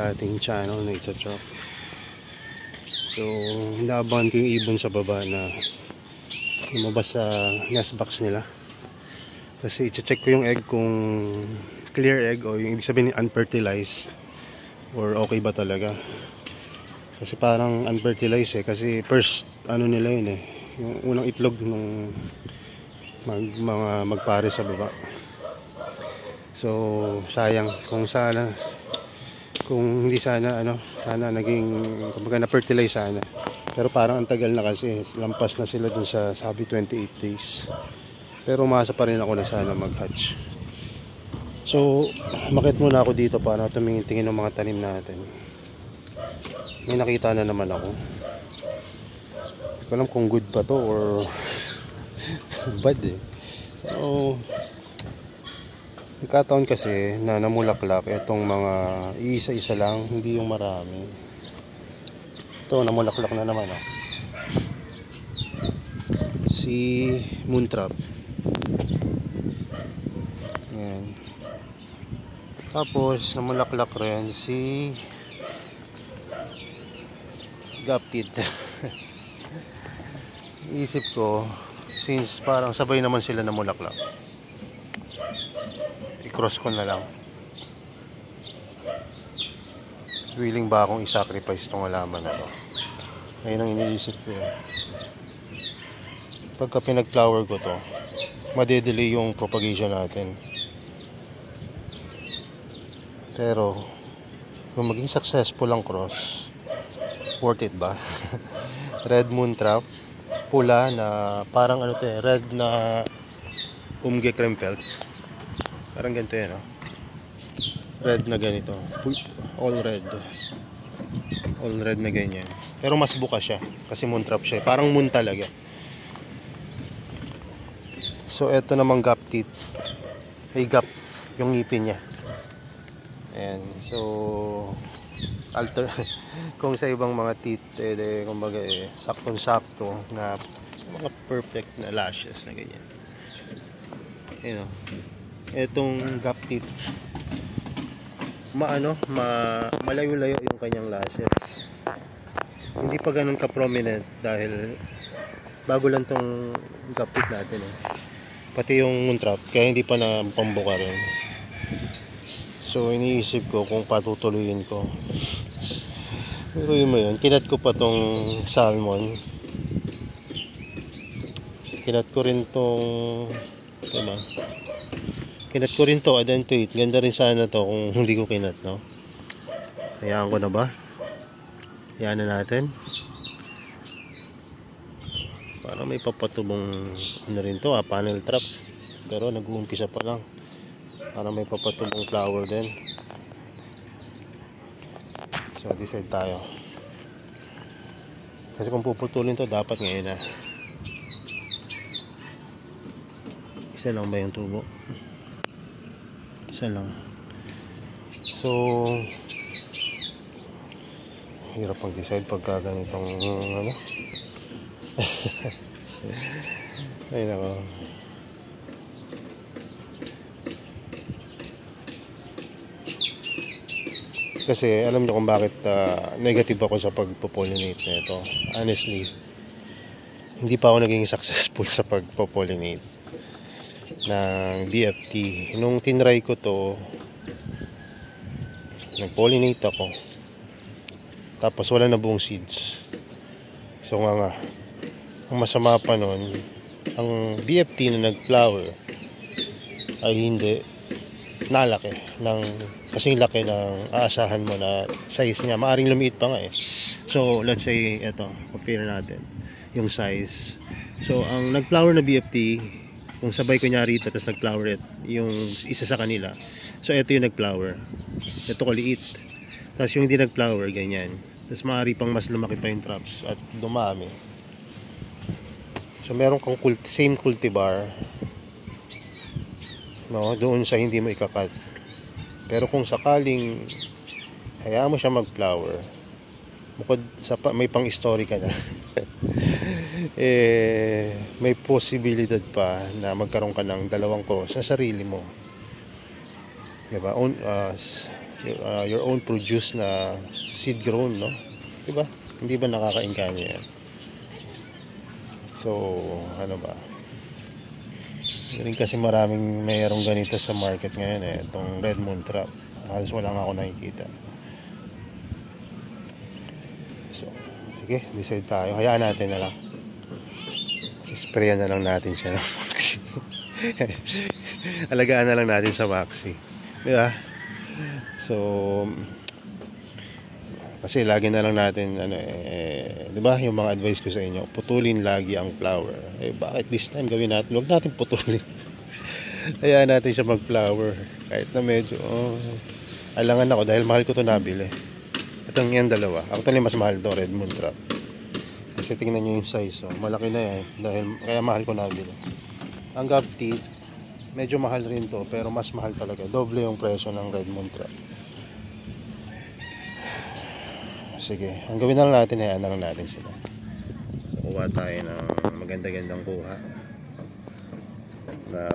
sa ating channel na It's a Truck. So naabangan ko yung ibon sa baba na lumabas sa nest box nila, kasi i-check ko yung egg kung clear egg o yung ibig sabihin unfertilized or okay ba talaga. Kasi parang unfertilized kasi first ano nila yun yung unang itlog nung magpare sa baba. So sayang kung hindi sana sana naging kumbaga na fertilize sana, pero parang ang tagal na kasi lampas na sila dun sa sabi 28 days, pero umasa pa rin ako na sana mag-hatch. So makit muna ako dito para tumingin-tingin ng mga tanim natin. May nakita na naman ako, hindi ko alam kung good ba to or bad So nagkataon kasi na namulaklak itong mga isa-isa lang, hindi yung marami. Ito namulaklak na naman si Moontrap. Yan. Tapos namulaklak rin si Gaptid. Isip ko, since parang sabay naman sila namulaklak, i-cross ko na lang. Willing ba akong i-sacrifice itong halaman na to? Ayun ang iniisip ko. Pagka pinag-flower ko to, madedelay yung propagation natin. Pero kung maging successful ang cross, worth it ba? Red Moontrap, pula na parang red na Umge Krempelt. Parang ganito red na ganito, all red na ganyan, pero mas buka siya kasi Moontrap siya, parang moon talaga. So eto namang Gaptid, may gap yung ngipin niya. And so kung sa ibang mga teeth kumbaga saktong-sakto na mga perfect na lashes na ganyan. Etong Gaptid, malayo-layo yung kanyang lashes. Hindi pa ganun ka-prominent dahil bago lang tong Gaptid natin pati yung Moontrap, kaya hindi pa na pambuka rin. So iniisip ko kung patutuloyin ko. Pero yun, kinat ko pa tong salmon, kinat ko rin tong adentoid. Ganda rin sana to kung hindi ko kinat, hayaan ko na ba? Hayaan na natin. Parang may papatubong rin to panel trap, pero nag-uumpisa pa lang. Parang may papatubong flower din. So decide tayo, kasi kung puputulin to dapat ngayon na. Isa lang ba yung tubo? Isa lang. So hirap mag-decide pagka ganitong ay nako. Kasi alam nyo kung bakit negative ako sa pagpo-pollinate na ito. Honestly, hindi pa ako naging successful sa pagpo-pollinate ng BFT. Nung tinry ko to, nag-pollinate ako, tapos wala na buong seeds. So nga ang masama pa nun, ang BFT na nag-flower ay hindi nalaki ng kasing laki ng aasahan mo na size niya. Maaring lumiit pa nga So let's say compare natin yung size. So ang nag-flower na BFT, kung sabay kunyari ito tapos nag-flower yung isa sa kanila, so ito yung nag-flower, ito kaliit, tapos yung hindi nag-flower ganyan, tapos maaari pang mas lumaki pa yung traps at dumami. So meron kang same cultivar doon sa hindi mo ikakat. Pero kung sakaling hayaan mo siya mag-flower, bukod sa may pang-story ka na may posibilidad pa na magkaroon ka ng dalawang cross sa sarili mo, diba? your own produce na seed grown, no? Diba? Hindi ba nakakaingganyo yan? So, ano ba? Rin kasi maraming mayroong ganito sa market ngayon eh. Itong red moon trap. Halos wala nga ako nakikita. So, sige, decide tayo. Hayaan natin na lang. Sprayan na lang natin siya ng Maxi. Alagaan na lang natin sa Maxi. Diba? So, kasi lagi na lang natin di ba yung mga advice ko sa inyo, putulin lagi ang flower. Bakit this time gawin natin? Huwag natin putulin. Hayaan natin siya mag-flower. Kahit na medyo alangan ako dahil mahal ko to nabili. Itong yan dalawa. Actually mas mahal to, red moon trap. Kasi tingnan nyo yung size. Malaki na yan. Dahil kaya mahal ko nabili. Ang gap teeth, medyo mahal rin to. Pero mas mahal talaga. Doble yung presyo ng red moon trap. Sige, ang gawin na lang natin, hayaan na lang natin sila. Kuha tayo ng maganda-gandang kuha na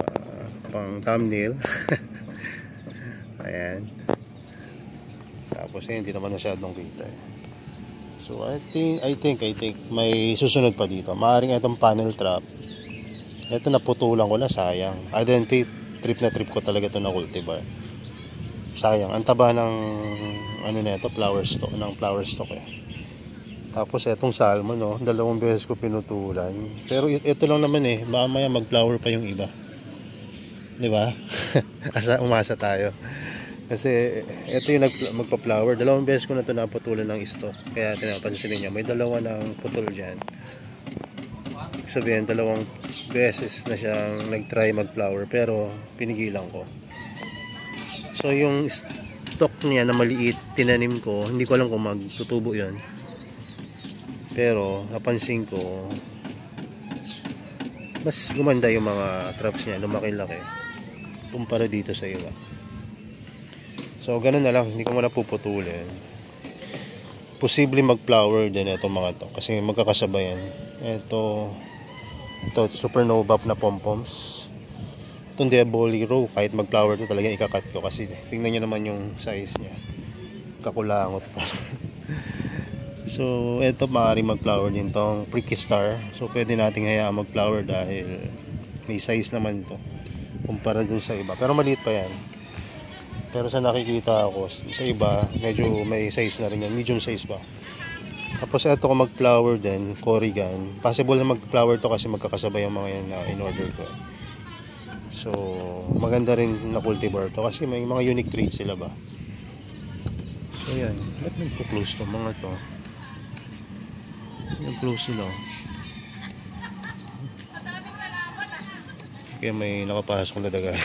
pang thumbnail. Ayan. Tapos hindi naman masyadong kita eh. So I think may susunod pa dito. Maaring itong panel trap. Ito naputulan ko na, sayang. Trip na trip ko talaga ito na cultivar. Sayang, ang taba ng flower stock eh. Tapos etong salmon, no, 2 beses ko pinutulan. Pero ito lang naman eh, mamaya mag-flower pa yung iba. 'Di ba? Umasa tayo. Kasi ito yung magpa-flower. 2 beses ko na ito naputulan ng stock. Kaya tinapansin niyo, may 2 ng putol diyan. Sabihin, 2 beses na siyang nag-try mag-flower pero pinigilan ko. So yung stock niya na maliit, tinanim ko, hindi ko alam kung magtutubo yun. Pero napansin ko mas gumanda yung mga traps niya, lumaki-laki kumpara dito sa iba. So ganun na lang, hindi ko muna puputulin. Posible mag-flower din itong mga to kasi magkakasabayan. Ito supernova na pompoms. Itong Diabolic Row, kahit mag-flower to talaga ikakat ko kasi tingnan nyo naman yung size niya, kakulangot pa. So ito maaaring mag-flower din tong Pricky Star. So pwede nating hayaan mag-flower dahil may size naman to kumpara dun sa iba, pero maliit pa yan. Pero sa nakikita ako sa iba medyo may size na rin yan, medium size ba. Tapos ito kung mag-flower din, Corrigan, possible na mag-flower to kasi magkakasabay yung mga yan na in-order ko. So, maganda rin na cultivar to kasi may mga unique traits sila ba. So, yan. Ba't nagpo-close to mga to? Nag-close sila. Kaya may nakapasok na daga.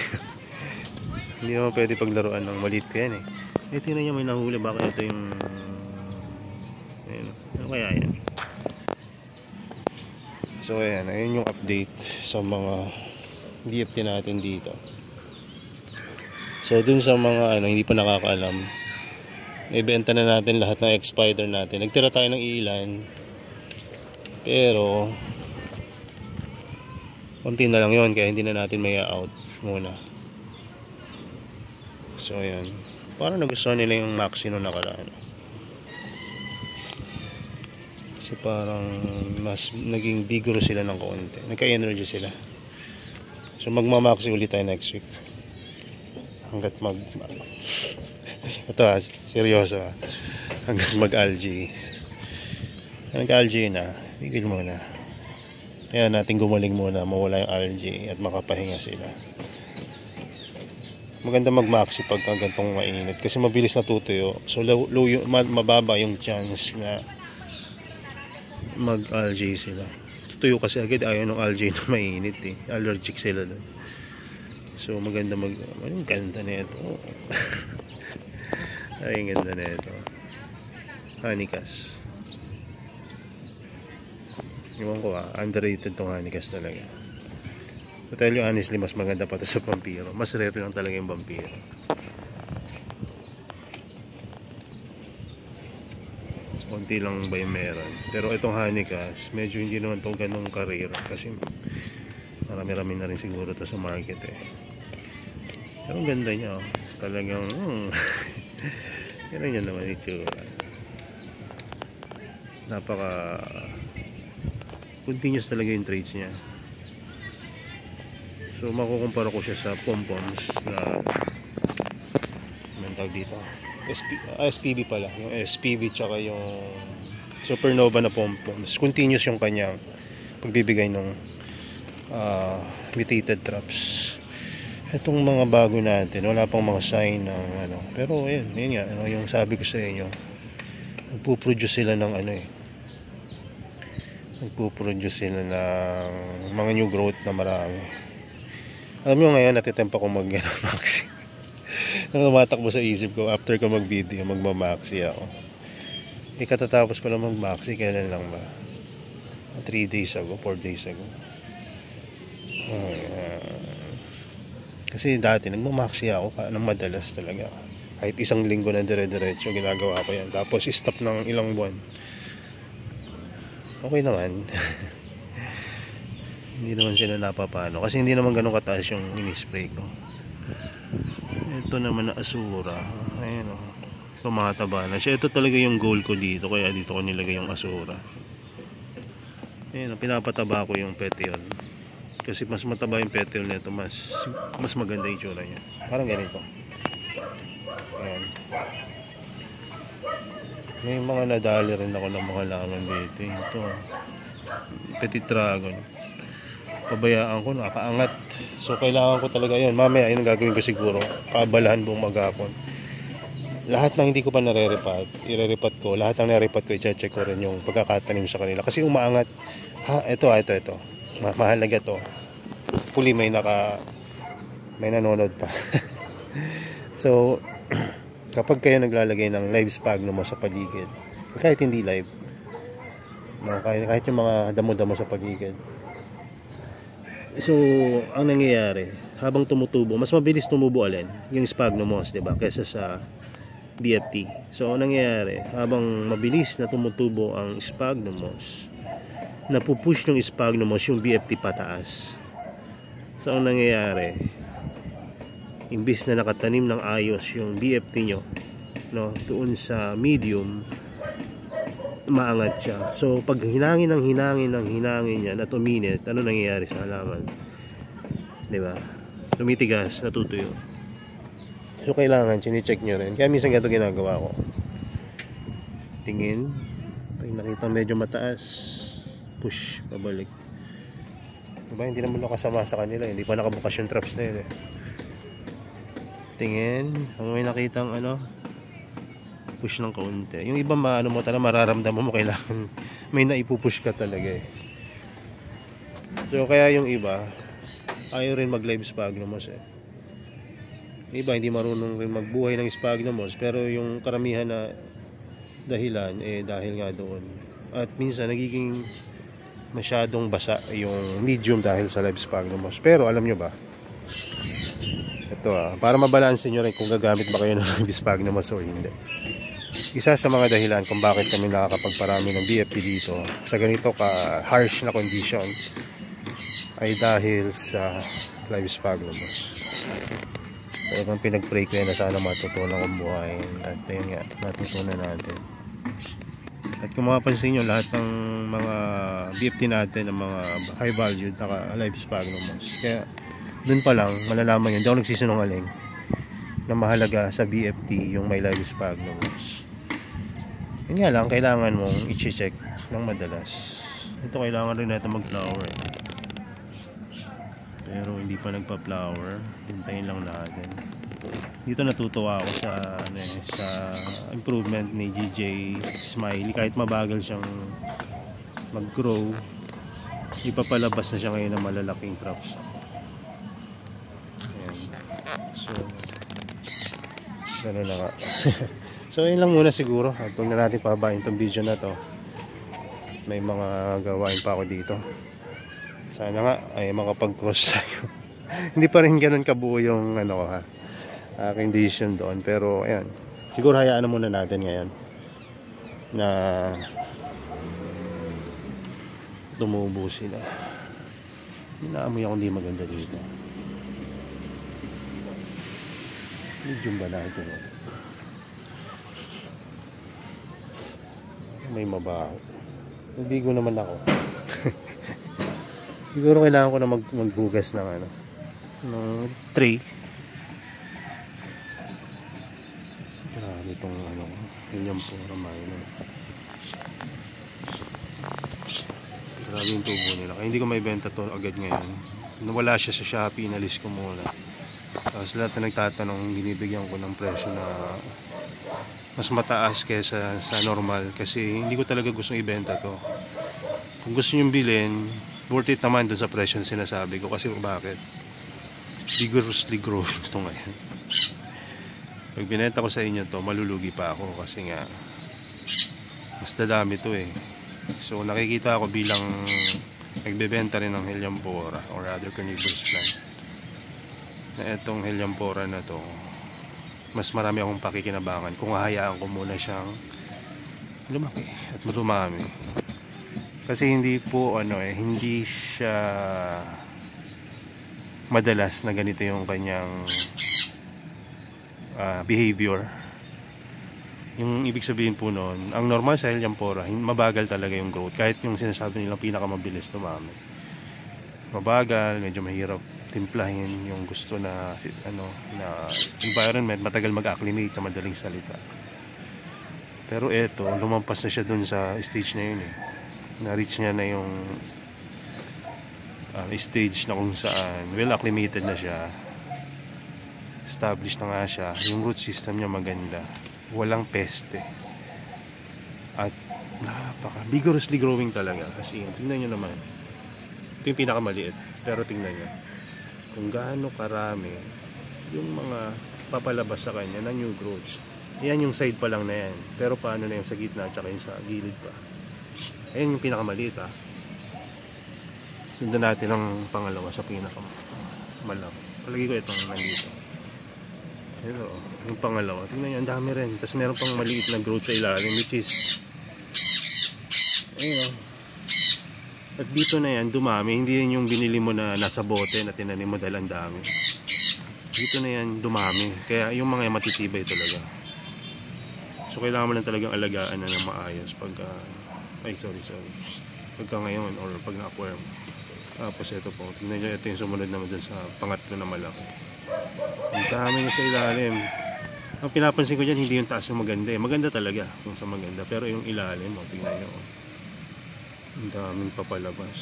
Hindi naman pwede paglaruan ng maliit ko yan eh. Tingnan nyo, may nahuli. Baka ito yung ayun. Ano kaya yan? So, ayan. Ayun yung update sa mga BFT natin dito. So dun sa mga hindi pa nakakaalam, ibenta na natin lahat ng X-Spider natin. Nagtira tayo ng ilan, pero konti na lang yon, kaya hindi na natin may out muna. So ayan, parang nagustuhan nila yung Maxi nung nakaraan kasi parang mas naging vigorous sila ng konti, nagka-energy sila. So magmamaxi ulit tayo next week. Hanggat ito seryoso hanggat mag-algae. Nag-algae na, tigil muna. Kaya natin gumaling muna, mawala yung algae at makapahinga sila. Maganda magmaxi pagka gantong mainit kasi mabilis natutuyo. So mababa yung chance na mag-algae sila. Tuyo kasi agad, ayaw ng algae na mainit eh. Allergic sila doon. So maganda ang ganda na ito. Ay, ang ganda na ito. Honeycast. Iwan ko underrated tong honeycast talaga. To tell you honestly, mas maganda pa ito sa vampiro. Mas rare lang talaga yung vampiro. Konti lang ba yung meron. Pero itong honeycast, medyo hindi naman itong ganong career. Kasi marami-rami na rin siguro ito sa market eh. Pero ang ganda niya. Talagang Pero yan naman itsura. Napaka continuous talaga yung traits niya. So makukumpara ko siya sa pom-poms na tawag dito, SPB pala, yung SPB tsaka yung Supernova na pom-poms. Continuous yung kanyang pagbibigay ng mutated traps. Itong mga bago natin, wala pang mga sign ng ano, pero ayun nga, ano yung sabi ko sa inyo, nagpo-produce sila ng ano nagpo-produce sila ng mga new growth na marami. Alam nyo ngayon, natitempa ko mag-maxi. Ang tumatakbo sa isip ko after ko mag-video, magmamaxi ako. Katatapos ko lang mag-maxi, kailan lang ba? 3 days ago, 4 days ago. Kasi dati nagmamaxi ako ng madalas talaga. Kahit isang linggo na dire-diretso ginagawa ko yan. Tapos stop ng ilang buwan. Okay naman. Hindi naman sila napapano. Kasi hindi naman ganun kataas yung in-spray ko. Ito naman na Asura. Ayun o. Tumataba na siya. Ito talaga yung goal ko dito. Kaya dito ko nilagay yung Asura. Ayun o. Pinapataba ko yung petiole. Kasi mas mataba yung petiole nito. Mas maganda yung itsura niya. Parang ganito. Ayan. May mga nadali rin ako ng mga laman dito. Ito. Petit Dragon. Pabayaan ko, nakaangat. So kailangan ko talaga yun. Mamaya yun ang gagawin ko siguro. Kaabalahan buong maghapon. Lahat ng hindi ko pa nare-repat, ire-repat ko. Lahat ng nare-repat ko, i-check ko rin yung pagkakatanim sa kanila. Kasi umaangat. Ito. Mahalaga to. Hopefully may nanonood pa. So kapag kayo naglalagay ng live sphagnum mo sa paligid, kahit hindi live, kahit yung mga damo-damo sa paligid, so ang nangyayari habang tumutubo, mas mabilis tumubo alin yung sphagnum moss, diba, kaysa sa BFT. So ang nangyayari, habang mabilis na tumutubo ang sphagnum moss, napupush ng sphagnum moss yung BFT pataas. So ang nangyayari, imbis na nakatanim ng ayos yung BFT nyo, no, doon sa medium, maangat siya. So pag hinangin niya na tuminit, ano nangyayari sa halaman? Diba? Tumitigas, natutuyo. So kailangan chine-check nyo rin. Kaya minsan ganito ginagawa ko. Tingin, pag nakita medyo mataas, push, pabalik. Diba? Hindi naman nakasama sa kanila, hindi pa nakabukas yung traps na yun. Tingin, kung may nakitang push ng kaunti. Yung iba mo talaga mararamdaman mo, kailangan may naipupush ka talaga eh. So kaya yung iba ayaw rin mag live sphagnum moss eh. Iba hindi marunong rin magbuhay ng sphagnum moss, pero yung karamihan na dahilan dahil nga doon. At minsan nagiging masyadong basa yung medium dahil sa live sphagnum moss. Pero alam nyo ba, ito para mabalansin nyo rin kung gagamit ba kayo ng live sphagnum moss o hindi. Isa sa mga dahilan kung bakit kami nakakapagparami ng BFP dito sa ganito ka harsh na condition ay dahil sa live sphagnum moss. Talagang pinag-pray ko yan na sana matutunan kong buhayin. At yun nga, natutunan natin. At kung mapapansin nyo, lahat ng mga BFT natin, ng mga high value naka live sphagnum moss. Kaya dun pa lang malalaman nyo, hindi ako nagsisinungaling, na mahalaga sa BFT yung may live sphagnum moss. Yun nga lang, kailangan mong i-check ng madalas. Ito kailangan rin natin mag-flower pero hindi pa nagpa-flower. Hintayin lang natin. Dito natutuwa ako sa improvement ni GJ Smiley. Kahit mabagal siyang mag-grow, ipapalabas na siya ngayon ng malalaking crops. Ayan. So gano'n na nga. So yun lang muna siguro. At huwag na natin pababain itong video na to. May mga gawain pa ako dito. Sana nga ay makapag-cross tayo. Hindi pa rin ganun kabuo yung condition doon. Pero ayan, siguro hayaan na muna natin ngayon na tumubo sila. Inaamoy ako hindi maganda dito. Medium ba na ito? may mabaho. Naligo naman ako. Siguro kailangan ko na magbugas ng ano, ng tray. Grabe itong ano, ganyan po ramay. Grabe yung tubo nila. Kaya hindi ko may benta to agad ngayon. Nawala siya sa Shopee, inalis ko muna. Tapos lahat na nagtatanong, binibigyan ko ng presyo na mas mataas kaysa sa normal. Kasi hindi ko talaga gustong ibenta to. Kung gusto nyo bilhin, worth it naman dun sa presyo na sinasabi ko. Kasi bakit? Vigorously growing ito ngayon. Pag binenta ko sa inyo to, malulugi pa ako. Kasi nga, mas dadami to eh. So nakikita ako bilang nagbebenta rin ng Helianthera or other carnivorous plant, na itong Helianthera na to, mas marami akong pakikinabangan kung hahayaan ko muna siyang lumaki at dumami. Kasi hindi po ano eh, hindi siya madalas na ganito yung kanyang behavior. Yung ibig sabihin po noon, ang normal sa Helianthera, mabagal talaga yung growth. Kahit yung sinasabi nilang pinakamabilis dumami, mabagal, medyo mahirap timplahin yung gusto na ano na environment, matagal mag-acclimate sa madaling salita. Pero eto, lumampas na siya dun sa stage na yun eh. Na-reach niya na yung stage na kung saan well acclimated na siya, established na nga siya, yung root system niya maganda, walang peste, at napaka vigorously growing talaga. Kasi tingnan nyo naman, ito yung pinakamaliit, pero tingnan nyo kung gaano karami yung mga papalabas sa kanya na new growth. Yan yung side pa lang na yan, pero paano na yung sa gitna at saka yung sa gilid pa. Ayan yung pinakamaliit ha. Sundan natin ang pangalawa sa pinakamalaki. Palagi ko itong nandito. Pero yung pangalawa, tingnan nyo, ang dami rin. Tapos meron pang maliit na growth sa ilalim, which is ayun. At dito na yan, dumami. Hindi yan yung binili mo na nasa bote na tinanim mo dahil ang dami. Dito na yan, dumami. Kaya yung mga yan matitibay talaga. So kailangan mo lang talagang alagaan na ng maayos pagka pagka ngayon or pag na-acquire mo. Tapos ito po, tingnan nyo, ito yung sumunod naman dun sa pangatlo na malaki. Ang dami nyo sa ilalim. Ang pinapansin ko dyan, hindi yung taas yung maganda eh. Maganda talaga kung sa maganda, pero yung ilalim, tingnan nyo, ang daming papalabas.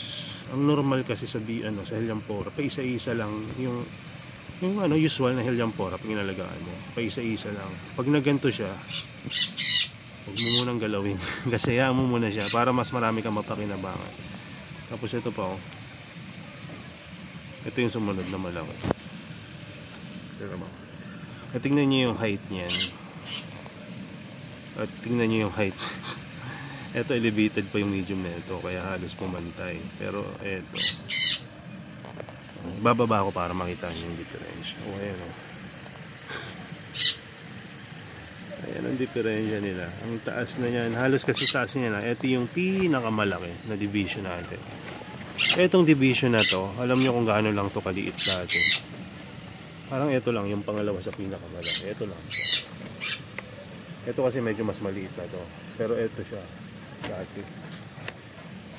Ang normal kasi sa sa Helianthera, pa isa-isa lang yung usual na Helianthera pag inalagaan mo. Pa isa-isa lang. Pag naganto siya, huwag mo munang galawin. Kasi hayaan mo muna siya para mas marami kang mapakinabangan. Tapos ito pa ito yung sumunod na malaki. At tingnan nyo yung height niyan. At tingnan nyo yung height. Ito elevated pa yung medium na ito, kaya halos pumantay. Pero ito, bababa ko para makita nyo yung difference. Ayan ayan ang diferensya nila. Ang taas na yan, halos kasi taas niya na. Ito yung pinakamalaki na division natin. Etong division na to, alam nyo kung gaano lang to kaliit dati. Parang ito lang yung pangalawa sa pinakamalaki. Ito lang. Ito kasi medyo mas maliit na to. Pero ito siya dati.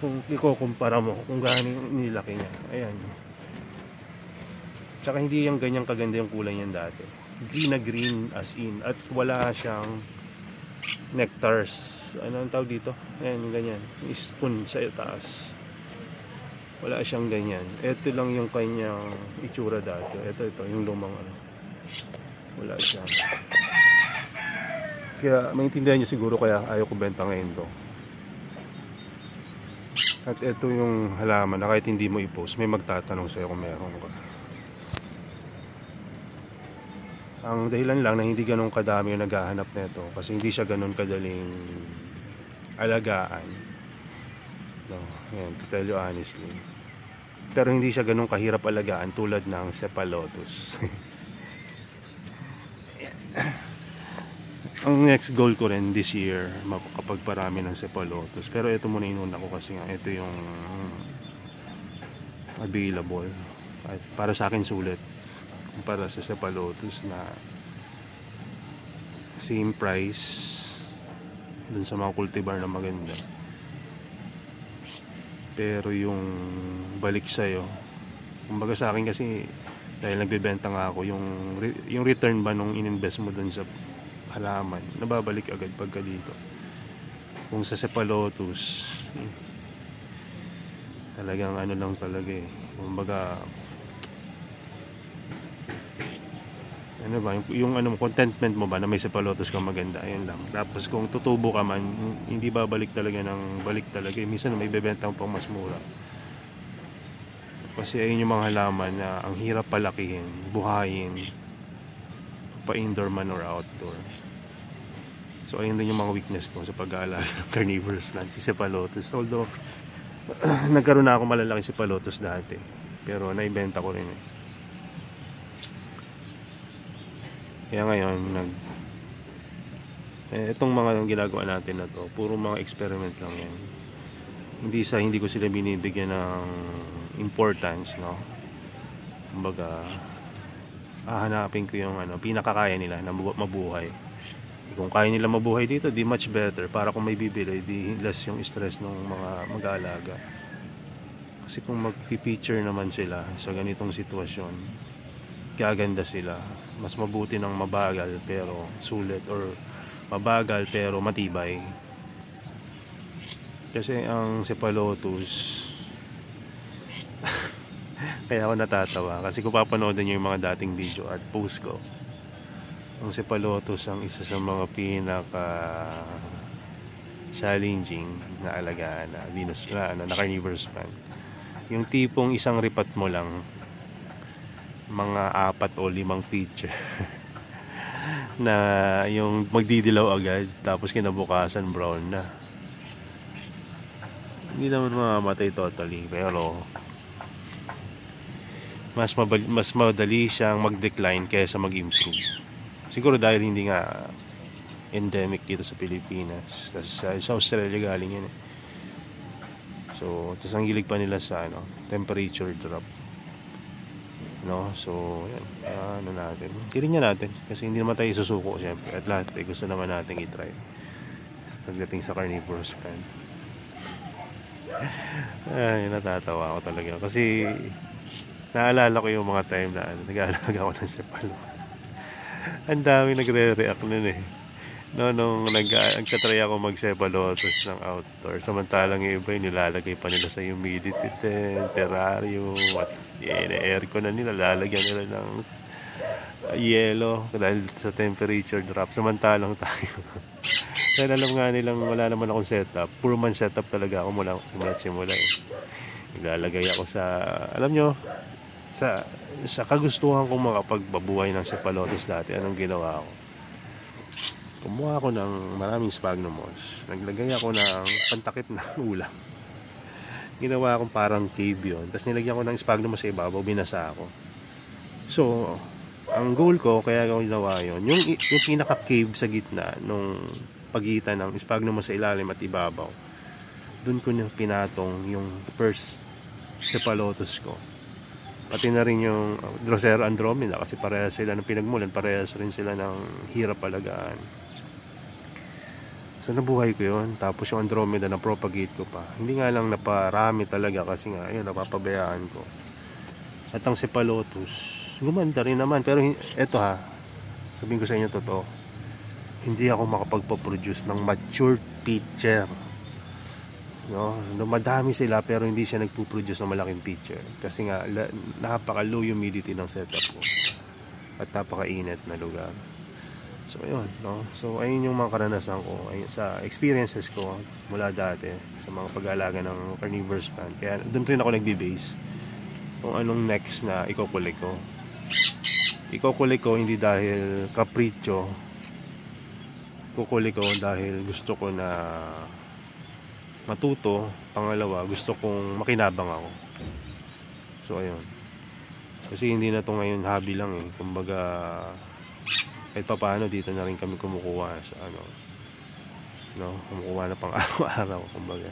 Kung ikukumpara mo kung gaano nilaki niya. Ayan. Tsaka hindi yung ganyang kaganda yung kulay niyan dati. Green na green as in. At wala siyang nectars. Ano ang tawag dito? Ayan, ganyan. Spoon sa itaas. Wala siyang ganyan. Ito lang yung kanyang itsura dati. Ito, yung lumang ano. Wala siya. Kaya maintindihan nyo siguro kaya ayaw ko benta ngayon to. At ito yung halaman na kahit hindi mo i-post, may magtatanong sa'yo kung meron ka. Ang dahilan lang na hindi ganun kadami yung naghahanap nito kasi hindi siya ganun kadaling alagaan. No, yan, to tell you honestly. Pero hindi siya ganun kahirap alagaan tulad ng Cephalotus. Ang next goal ko rin this year, makapagparami ng Cephalotus. Pero ito muna inuna ko kasi nga ito yung available. At para sa akin sulit. Para sa Cephalotus na same price, dun sa mga cultivar na maganda. Pero yung balik sa'yo, kumbaga sa akin kasi, dahil nagbebenta nga ako, yung return ba nung ininvest mo dun sa halaman, nababalik agad pagka dito. Kung sa Cephalotus, talagang ano lang talaga eh, kumbaga ano ba, yung ano, contentment mo ba na may Cephalotus kang maganda, ayun lang. Tapos kung tutubo ka man, hindi babalik talaga ng balik talaga. Minsan may bebenta mo pang mas mura. Kasi ayun yung mga halaman na ang hirap palakihin, buhayin, pa indoor man or outdoor. So ayun din yung mga weakness ko sa pag-aalaga ng carnivorous plants, si Cephalotus. Although nagkaroon na ako malalaki Cephalotus dati, pero naibenta ko rin eh. Kaya ngayon itong mga ginagawa natin na to, puro mga experiment lang yan. Hindi ko sila binibigyan ng importance, no. Kumbaga hahanapin ko yung ano, pinakakaya nila na mabuhay. Kung kaya nila mabuhay dito, di much better. Para kung may bibili, di less yung stress ng mga mag-aalaga. Kasi kung mag-feature naman sila sa ganitong sitwasyon, gaganda sila. Mas mabuti ng mabagal pero sulit, or mabagal pero matibay. Kasi ang Cephalotus kaya ako natatawa kasi kung papanoodin nyo yung mga dating video at post ko, ang Cephalotus ang isa sa mga pinaka challenging na alagaan na Venus na carnivorous plant. Yung tipong isang ripat mo lang mga 4 o 5 feature na yung magdidilaw agad, tapos kinabukasan brown na. Hindi naman mamamatay totally, pero mas madali siyang mag-decline kaysa mag-improve. Siguro dahil hindi nga endemic dito sa Pilipinas. Sa Australia galing yan eh. So tas ang hilig pa nila sa ano, temperature drop, no? So yan, ano natin, tirin natin kasi hindi naman tayo susuko syempre, at lahat ay gusto naman natin i-try pagdating sa carnivorous plant. Ay, natatawa ako talaga kasi naalala ko yung mga time na nag-aalaga ako ng Cephalotus. Ang dami nagre-react nun eh, no, nung nagtatry ako mag-Cephalotus ng outdoor, samantalang yung iba yung nilalagay pa nila sa humidity tent, terrarium, at aircon na nila, lalagyan nila ng yelo dahil sa temperature drop, samantalang tayo dahil alam nga nilang wala naman akong setup, puro man setup talaga ako mula simula eh. Nilalagay ako sa, alam nyo, sa kagustuhan kong makapagbabuhay ng Cephalotus dati. Anong ginawa ko? Kumuha ako ng maraming sphagnum moss, naglagay ako ng pantakip na ulam, ginawa akong parang cave yun, tapos nilagyan ko ng sphagnum moss sa ibabaw, binasa ako. So ang goal ko, kaya ako ginawa yun, yung pinaka cave sa gitna nung pagitan ng sphagnum moss sa ilalim at ibabaw, dun ko na pinatong yung first Cephalotus ko, pati na rin yung Drosera Andromeda, kasi parehas sila ng pinagmulan, parehas rin sila ng hirap alagaan. So nabuhay ko yun. Tapos yung Andromeda na propagate ko pa, hindi nga lang naparami talaga kasi nga ayun, napapabayaan ko. At ang Cephalotus gumanda rin naman, pero eto ha, sabihin ko sa inyo totoo, hindi ako makapagpaproduce ng mature pitcher, no? Madami sila pero hindi siya nagpo-produce ng malaking pitcher kasi nga napaka low humidity ng setup ko at napakainit na lugar. So ayun, no? So ayun yung mga karanasan ko, ayun, sa experiences ko mula dati sa mga pag-aalaga ng carnivorous plant. Kaya doon rin ako nagbe-base kung anong next na ikukulik ko. Ikukulik ko hindi dahil capriccio, kukulik ko dahil gusto ko na matuto. Pangalawa, gusto kong makinabang ako. So ayun, kasi hindi na to ngayon hobby lang eh. Kumbaga kahit pa paano dito na rin kami kumukuha sa ano, no, kumukuha na pang araw-araw kumbaga.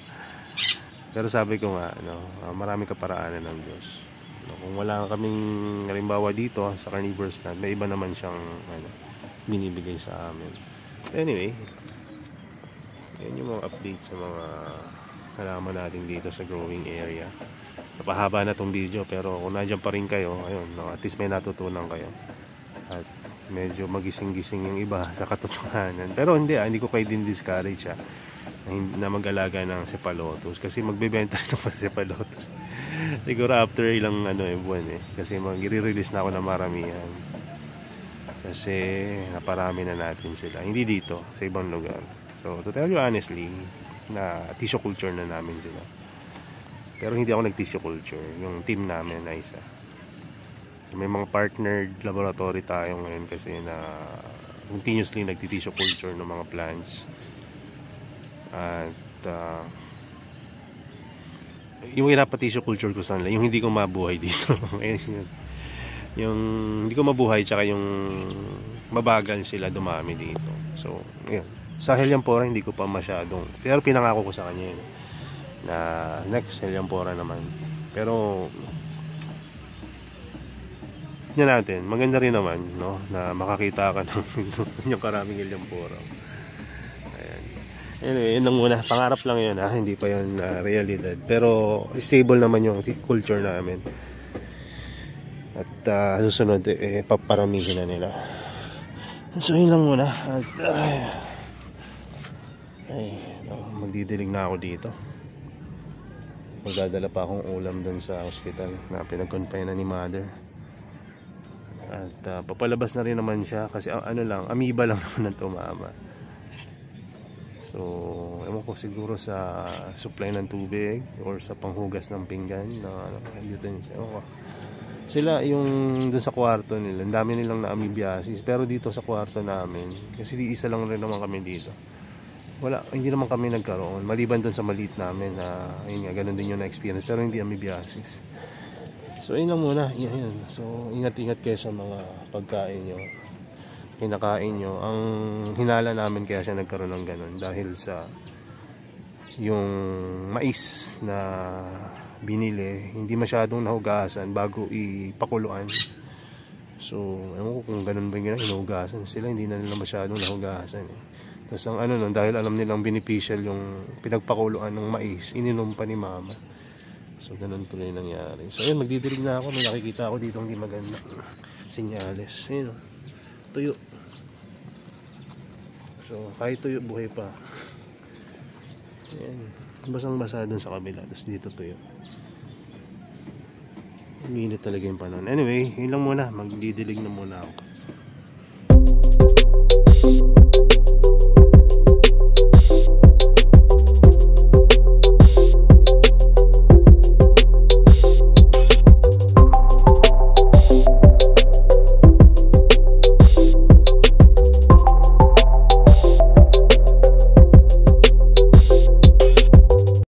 Pero sabi ko nga, no, maraming kaparaanan ng Diyos, no, kung wala kaming halimbawa dito sa carnivorous plant, may iba naman siyang ano, binibigay sa amin. Anyway, Yan yung mga update sa mga halaman natin dito sa growing area. Napahaba na tong video, pero kung nandiyan pa rin kayo, ayun, no, at least may natutunan kayo. At medyo magising-gising yung iba sa katotohanan. Pero hindi ko kayo din discourage na mag-alaga ng Cephalotus, kasi magbebenta rin ako ng Cephalotus. Siguro after ilang buwan kasi mag-re-release na ako ng maramihan. Kasi naparami na natin sila. Hindi dito, sa ibang lugar. So to tell you honestly, na tissue culture na namin sila. Pero hindi ako nag-tissue culture. Yung team namin na isa. So may mga partnered laboratory tayo ngayon kasi na continuously nagti-tissue culture ng mga plants. At yung tissue culture ko sa nila, yung hindi ko mabuhay dito. Yung hindi ko mabuhay, tsaka yung mabagal sila dumami dito. So yun, sa Helianthora hindi ko pa masyadong, pero pinangako ko sa kanya yun, na next Helianthora naman. Pero yan natin, maganda rin naman, no, na makakita ka ng yung karaming Helianthora. Ayan. Anyway, yun lang muna, pangarap lang yun, hindi pa yun realidad, pero stable naman yung culture namin. At susunod paparamihin na nila. So yun lang muna. At magdidilig na ako dito. Magdadala pa akong ulam dun sa hospital na pinag-confine na ni mother. At papalabas na rin naman siya kasi amoeba lang naman ang tumama. So ewan ko, siguro sa supply ng tubig or sa panghugas ng pinggan na sila yung dun sa kwarto nila, ang dami nilang na-amoebiasis. Pero dito sa kwarto namin, kasi isa lang rin naman kami dito, hindi naman kami nagkaroon, maliban dun sa maliit namin na ayun nga, ganun din yung na-experience, pero hindi amoebiasis. So yun lang muna, yun. So ingat-ingat kayo sa mga pagkain nyo, kinakain nyo. Ang hinala namin kaya siya nagkaroon ng ganun dahil sa yung mais na binili, hindi masyadong nahugasan bago ipakuluan. So ewan ko kung ganun ba yung hinugasan sila, hindi na nila masyadong nahugasan Tapos ang nun, dahil alam nilang beneficial yung pinagpakuluan ng mais, ininom pa ni mama. So ganun tuloy nangyari. So ayun, magdidilig na ako. May nakikita ako dito hindi maganda senyales. Ayun, tuyo. So kahit tuyo, buhay pa. Ayan, basang-basa dun sa kabila. Tapos dito tuyo. Uminit talaga yung panahon. Anyway, yun lang muna. Magdidilig na muna ako.